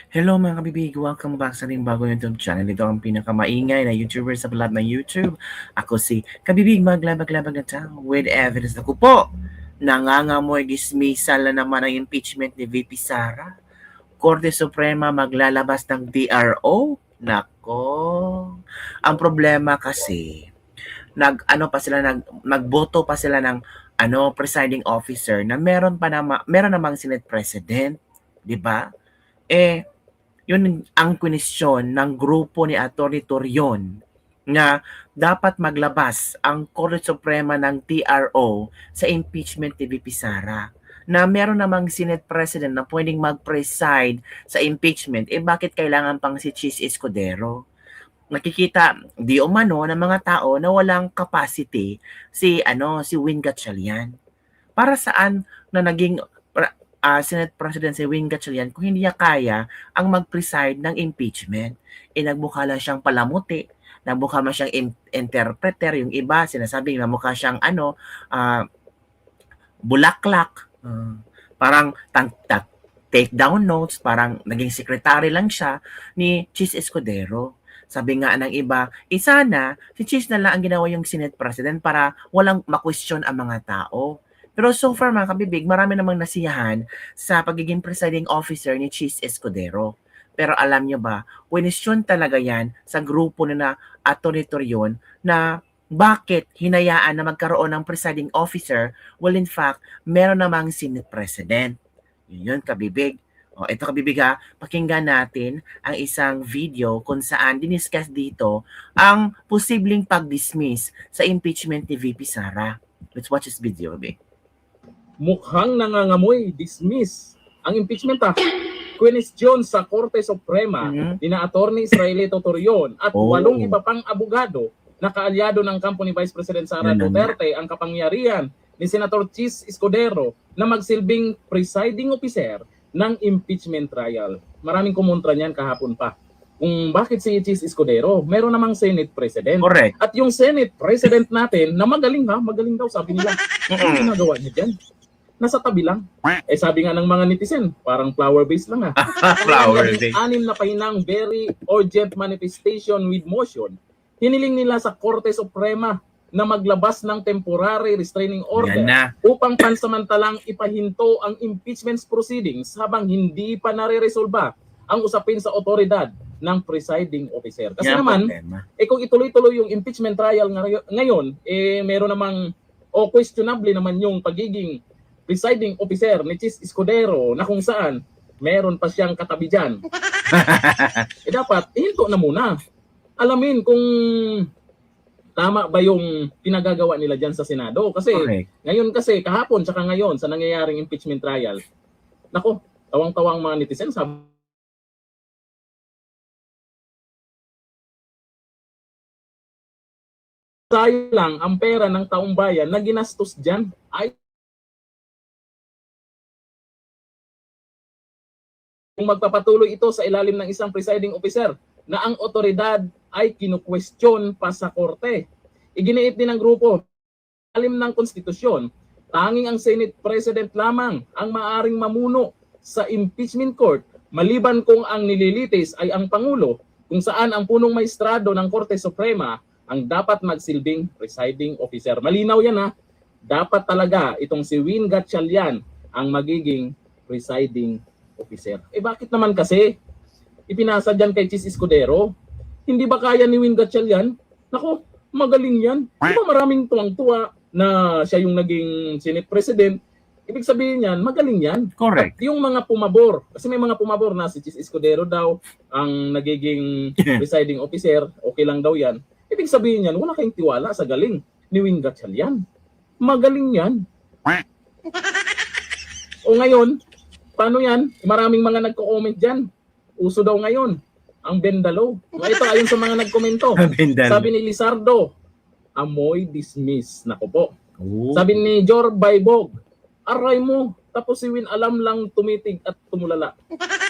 Hello mga kabibig! Welcome back sa ating bagong YouTube channel. Ito ang pinakamaingay na YouTuber sa balat ng YouTube. Ako si Kabibig Maglabag-labag na tao with evidence. Ako po, nangangamoy dismissal na naman ang impeachment ni VP Sara. Korte Suprema maglalabas ng DRO? Nako. Ang problema kasi, nagboto pa sila ng presiding officer na meron namang Senate President, 'di ba? Yun ang kwenisyon ng grupo ni Atty. Torion na dapat maglabas ang Korte Suprema ng TRO sa impeachment ni VP Sara na meron namang Senate President na pwedeng mag-preside sa impeachment, bakit kailangan pang si Chis Escudero? Nakikita di umano ng mga tao na walang capacity si Win Gatchalian. Para saan na naging Senate President si Win Gatchalian kung hindi niya kaya ang mag-preside ng impeachment? Nagmukha lang siyang palamuti, nagmukha man siyang interpreter, yung iba sinasabi na mukha siyang bulaklak, parang take down notes, parang naging secretary lang siya ni Chis Escudero. Sabi nga ng iba, sana si Chis na lang ang ginawa yung Senate President para walang ma-question ang mga tao. Pero so far mga kabibig, marami namang nasiyahan sa pagiging presiding officer ni Chis Escudero. Pero alam niyo ba, kwenisyon talaga yan sa grupo na Atty. Torion na bakit hinayaan na magkaroon ng presiding officer? Well, in fact, meron namang Senate President. Yun kabibig. Ito kabibig ha, pakinggan natin ang isang video kung saan diniscuss dito ang posibleng pag-dismiss sa impeachment ni VP Sara. Let's watch this video, kabibig. Mukhang nangangamoy, dismiss ang impeachment kwenisyon sa Korte Suprema ni na Atty. Israelito Torion at 8 iba pang abogado na kaalyado ng kampo ni Vice President Sara Duterte ang kapangyarihan ni Senator Chis Escudero na magsilbing presiding officer ng impeachment trial. Maraming kumontra niyan kahapon pa. Kung bakit si Chis Escudero, meron namang Senate President. Correct. At yung Senate President natin na magaling daw sabi nila. Ano ginagawa niya dyan? Nasa tabi lang. Sabi nga ng mga netizen, parang flower base lang Flower base. 6 na pahinang very urgent manifestation with motion. Hiniling nila sa Korte Suprema na maglabas ng temporary restraining order upang pansamantalang ipahinto ang impeachment proceedings habang hindi pa nare-resolba ang usapin sa otoridad ng presiding officer. Kasi naman, kung ituloy-tuloy yung impeachment trial ngayon, meron namang questionable naman yung pagiging presiding officer ni Chis Escudero na kung saan meron pa siyang katabi dyan. Dapat, hinto na muna. Alamin kung tama ba yung pinagagawa nila dyan sa Senado. Kasi ngayon kahapon tsaka ngayon sa nangyayaring impeachment trial, nako, tawang-tawang mga netizen sabi tayo lang ang pera ng taong bayan na ginastos dyan ay kung magpapatuloy ito sa ilalim ng isang presiding officer na ang otoridad ay kinu-question pa sa korte. Iginiit din ng grupo, ilalim ng konstitusyon, tanging ang Senate President lamang ang maaring mamuno sa impeachment court maliban kung ang nililitis ay ang Pangulo, kung saan ang punong maestrado ng Korte Suprema ang dapat magsilbing presiding officer. Malinaw yan dapat talaga itong si Win Gatchalian ang magiging presiding officer. Bakit naman kasi ipinasa dyan kay Chis Escudero? Hindi ba kaya ni Win Gatchalian? Nako, magaling yan. Diba maraming tuwang-tuwa na siya yung naging Senate President? Ibig sabihin yan, magaling yan. Correct. At yung mga pumabor, kasi may mga pumabor na si Chis Escudero daw ang nagiging presiding officer, okay lang daw yan. Ibig sabihin yan, wala kayong tiwala sa galing ni Win Gatchalian. Magaling yan. O ngayon, paano yan? Maraming mga nagko-comment dyan. Uso daw ngayon ang bendalo. Ito ayon sa mga nagkomento. Sabi ni Lizardo, amoy dismiss. Nako po. Sabi ni Jor Baybog, aray mo. Tapos si Win alam lang tumitig at tumulala.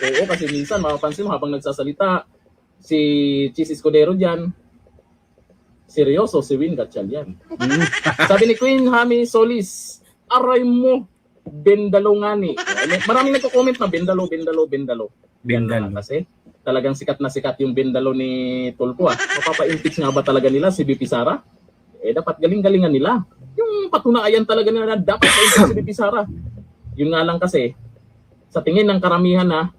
Oo, kasi minsan mapapansin mo habang nagsasalita si Chis Escudero dyan, seryoso si Win Gatchalian. Sabi ni Queen Hami Solis, aray mo. Bendalo nga ni. Maraming nagko-comment na bendalo. Yan Bindalo. naman kasi. Talagang sikat na sikat yung Bindalo ni Tulfo. Mapapa-impeach nga ba talaga nila si BP Sara? Dapat galing-galingan nila. Yung patunayan talaga nila na dapat ma-impeach si BP Sara. Yun nga lang kasi, sa tingin ng karamihan na,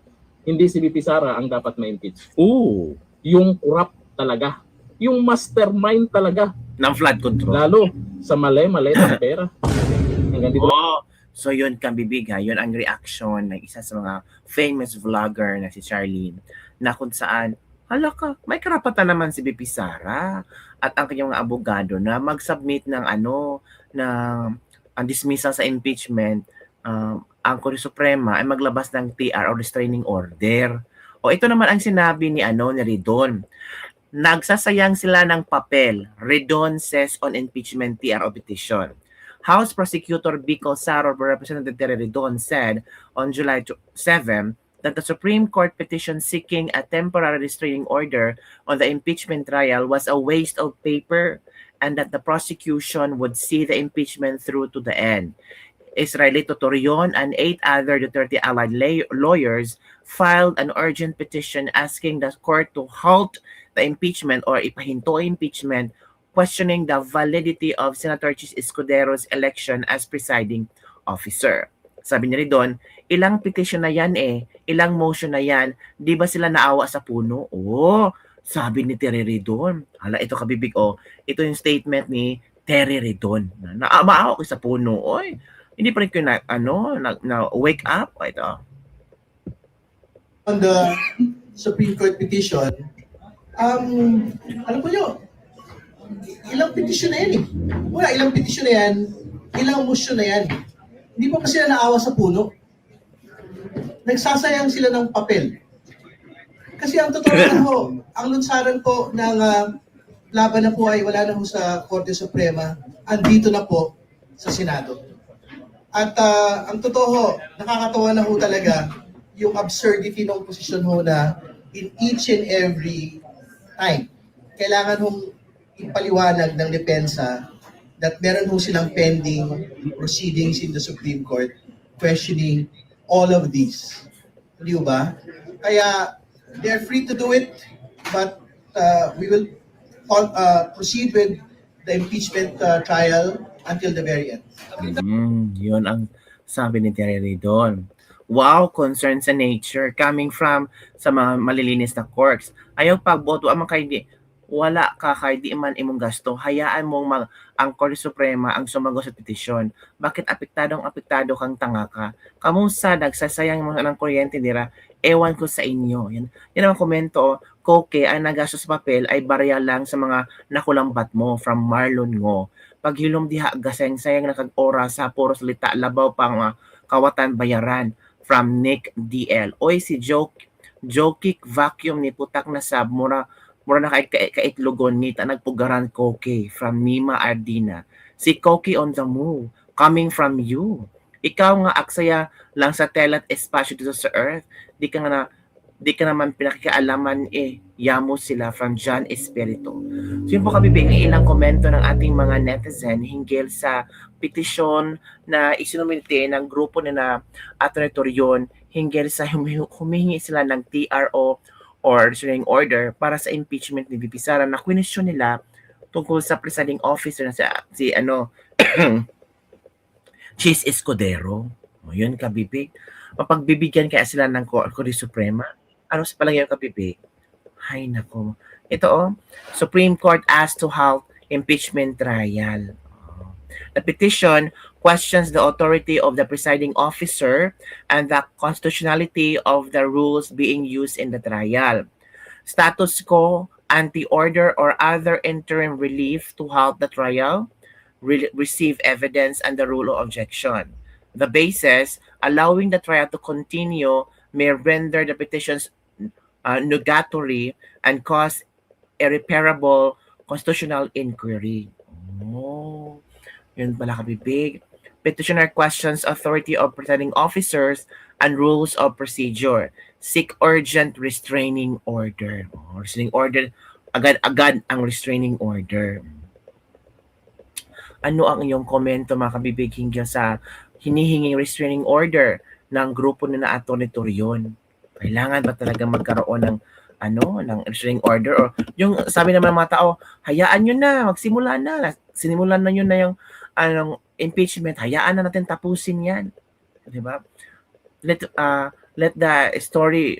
hindi si BP Sara ang dapat ma-impeach. Ooh. Yung corrupt talaga. Yung mastermind talaga. Ng flood control. Lalo sa mali ng pera. Hanggang dito. Oh, so yun kabibig ha, yun ang reaction ng isa sa mga famous vlogger na si Charlene na kung saan, hala ka, may karapatan naman si BP Sara at ang kanyang mga abogado na mag-submit ng ang dismissal sa impeachment, ang Korte Suprema ay maglabas ng TR o restraining order. O ito naman ang sinabi ni Ridon. Nagsasayang sila ng papel. Ridon says on impeachment TRO petition. House Prosecutor Bicol Saro, Representative Terry Ridon, said on July 7 that the Supreme Court petition seeking a temporary restraining order on the impeachment trial was a waste of paper and that the prosecution would see the impeachment through to the end. Israelito Torion and 8 other Duterte allied lawyers filed an urgent petition asking the court to halt the impeachment or ipahinto impeachment, questioning the validity of Senator Chis Escudero's election as presiding officer. Sabi niya doon, ilang petition na yan ilang motion na yan, di ba sila naawa sa puno? Sabi ni Terry Ridon. Hala, ito kabibig ito yung statement ni Terry Ridon. Maawa ko sa puno, hindi pa rin ko na wake up. Ito. On the Supreme Court petition, alam po nyo, ilang petition na yan Wala, ilang petition na yan, ilang motion na yan. Hindi pa sila naawa sa puno. Nagsasayang sila ng papel. Kasi ang totoo na ang lunsaran po ng laban na po ay wala na po sa Korte Suprema, andito na po sa Senado. At ang totoo, nakakatawa na talaga yung absurdity ng posisyon na in each and every time, kailangan ipaliwanag ng depensa that meron silang pending proceedings in the Supreme Court questioning all of these. Hindi ba? Kaya they're free to do it, but we will proceed with the impeachment trial until the very end. Yun ang sabi ni Terry Ridon. Wow, concern sa nature coming from sa mga malilinis na courts. Ayaw pagboto ang mga wala ka kay di man imong gasto, hayaan mong ang Korte Suprema ang sumagot sa petisyon. Bakit apektado kang tanga ka? Kamusta nagsasayang mo ng kuryente nila? Ewan ko sa inyo. Yan ang komento. Koke ang nagastos sa papel ay barya lang sa mga nakulambat mo from Marlon Ngo. Paghilom diha gasayang-sayang nakag-oras sa puro salita labaw pang kawatan bayaran from Nick DL. Oy si Jokik vacuum ni putak na sab mura na kaitlogon ni nagpugaran Koke from Nima Ardina. Si Koke on the move coming from you. Ikaw nga aksaya lang sa telat espasyo dito sa earth. Di ka naman pinakikialaman yamo sila from John Espiritu. So yun po kabibig ilang komento ng ating mga netizen hinggil sa petisyon na isinumite ng grupo na Atty. Torion hinggil sa humihingi sila ng TRO or restraining order para sa impeachment ni VP Sara na kwenisyon nila tungkol sa presiding officer na si Chis Escudero. Yun kabibig. Mapagbibigyan kaya sila ng Korte Suprema. Ano sa palagay yung kabibig? Hay nako. Ito Supreme Court asked to halt impeachment trial. The petition questions the authority of the presiding officer and the constitutionality of the rules being used in the trial. Status quo, anti-order, or other interim relief to halt the trial, receive evidence and the rule of objection. The basis allowing the trial to continue may render the petitions nugatory and cause irreparable constitutional inquiry. Yun pala kabibig. Petitioner questions authority of presiding officers and rules of procedure. Seek urgent restraining order. Restraining order, agad-agad ang restraining order. Ano ang iyong komento mga kabibig hinggil sa hinihinging restraining order ng grupo na Atty. Torion? Kailangan ba talaga magkaroon ng ng restraining order, or yung sabi naman ng mga tao, hayaan nyo na, magsimula na. Sinimulan na yun na yung impeachment, hayaan na natin tapusin yan. Di ba? Let the story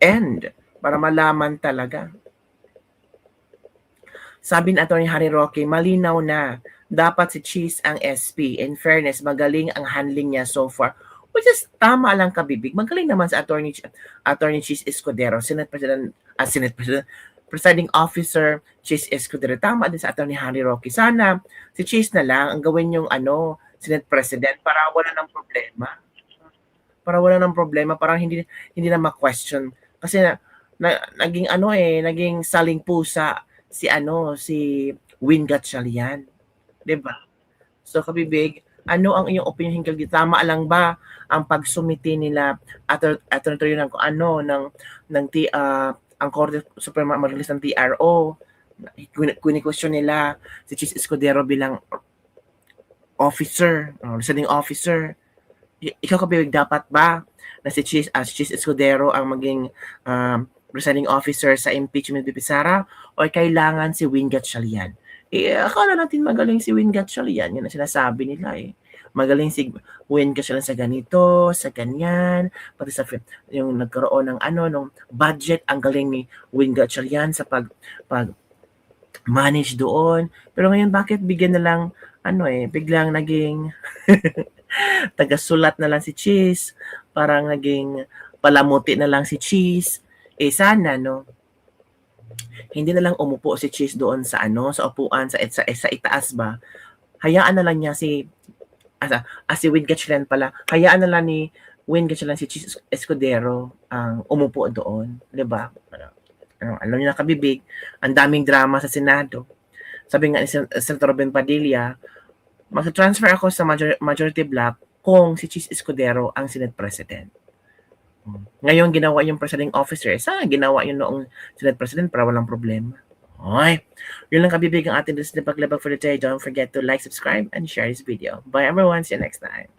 end para malaman talaga. Sabi ni Atty. Harry Roque, malinaw na dapat si Cheese ang SP. In fairness, magaling ang handling niya so far. Which is tama lang kabibig. Magaling naman sa Attorney Cheese Escudero, Senate President, Presiding Officer Cheese Escudero. Tama din sa Atty. Harry Roque. Sana si Cheese na lang ang gawin yung Senate President para wala ng problema. Parang hindi na ma-question. Kasi naging naging saling pusa si Win Gatchalian. 'Di ba? So kabibig, ano ang iyong opinion hinggil dito? Tama lang ba ang pagsumiti nila at ng ang Korte Suprema mag-release ng TRO? Kuni-question nila si Cheese Escudero bilang officer, residing officer. Ikaw kabibig, dapat ba na si Cheese Escudero ang maging presiding officer sa impeachment ni Sara, o kailangan si Win Gatchalian? Akala natin magaling si Win Gatchalian, yun ang sinasabi nila Magaling si Win Gatchalian sa ganito, sa ganyan, pati sa yung nagkaroon ng ng budget, ang galing ni Win Gatchalian sa pag manage doon. Pero ngayon bakit bigyan na lang biglang naging taga-sulat na lang si Cheese, parang naging palamuti na lang si Cheese. Sana hindi na lang umupo si Cheese doon sa sa upuan sa itaas ba. Hayaan na lang niya si Win Gatchalian pala. Hayaan na lang ni Win Gatchalian si Cheese Escudero ang umupo doon, 'di ba? Alam niyo na kabibig, ang daming drama sa Senado. Sabi nga ni Senator Ben Padilla, mag-transfer ako sa majority block kung si Cheese Escudero ang Senate President. Ngayon, ginawa yung presiding officer. Sana ginawa yun noong Senate President para walang problema. Okay. Yun lang kabibig ang ating paglabag for today. Don't forget to like, subscribe, and share this video. Bye everyone. See you next time.